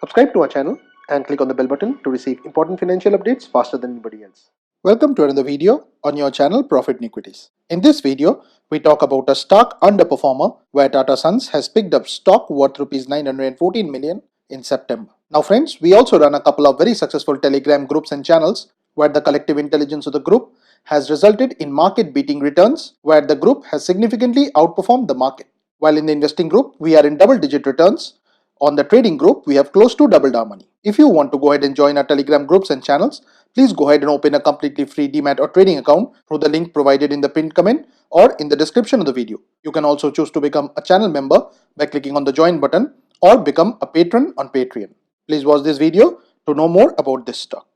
Subscribe to our channel and click on the bell button to receive important financial updates faster than anybody else. Welcome to another video on your channel Profit and Equities. In this video, we talk about a stock underperformer where Tata Sons has picked up stock worth Rs 914 million in September. Now friends, we also run a couple of very successful Telegram groups and channels where the collective intelligence of the group has resulted in market beating returns where the group has significantly outperformed the market. While in the investing group, we are in double-digit returns. On the trading group, we have close to doubled our money. If you want to go ahead and join our Telegram groups and channels, please go ahead and open a completely free Demat or trading account through the link provided in the pinned comment or in the description of the video. You can also choose to become a channel member by clicking on the join button or become a patron on Patreon. Please watch this video to know more about this stock.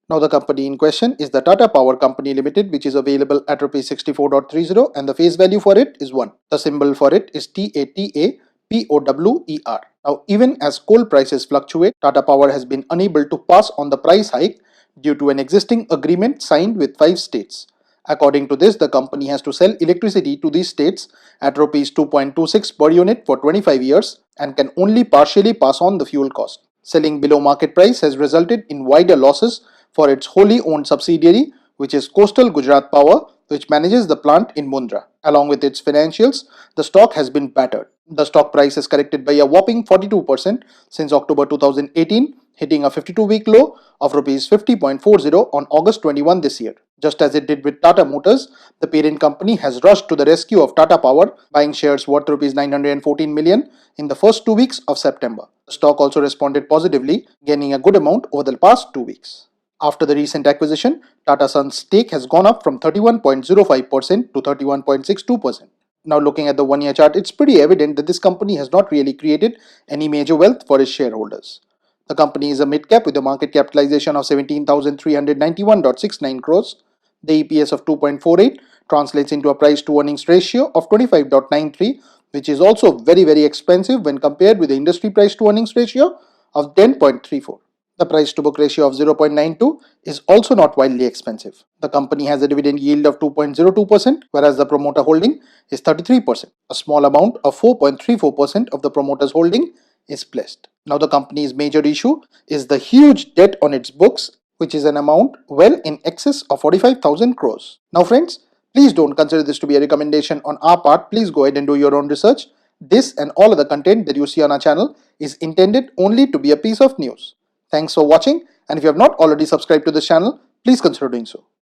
Now the company in question is the Tata Power Company Limited, which is available at Rs 64.30 and the face value for it is 1. The symbol for it is TATAPOWER. Now even as coal prices fluctuate, Tata Power has been unable to pass on the price hike due to an existing agreement signed with 5 states. According to this, the company has to sell electricity to these states at Rs 2.26 per unit for 25 years and can only partially pass on the fuel cost. Selling below market price has resulted in wider losses for its wholly owned subsidiary, which is Coastal Gujarat Power, which manages the plant in Mundra. Along with its financials, the stock has been battered. The stock price has corrected by a whopping 42% since October 2018, hitting a 52-week low of Rs 50.40 on August 21 this year. Just as it did with Tata Motors, the parent company has rushed to the rescue of Tata Power, buying shares worth Rs 914 million in the first 2 weeks of September. The stock also responded positively, gaining a good amount over the past 2 weeks. After the recent acquisition, Tata Sons' stake has gone up from 31.05% to 31.62%. Now looking at the 1-year chart, it's pretty evident that this company has not really created any major wealth for its shareholders. The company is a mid-cap with a market capitalization of 17,391.69 crores. The EPS of 2.48 translates into a price-to-earnings ratio of 25.93, which is also very expensive when compared with the industry price-to-earnings ratio of 10.34. The price-to-book ratio of 0.92 is also not wildly expensive. The company has a dividend yield of 2.02%, whereas the promoter holding is 33%. A small amount of 4.34% of the promoter's holding is pledged. Now the company's major issue is the huge debt on its books, which is an amount well in excess of 45,000 crores. Now friends, please don't consider this to be a recommendation on our part. Please go ahead and do your own research. This and all other content that you see on our channel is intended only to be a piece of news. Thanks for watching, and if you have not already subscribed to this channel, please consider doing so.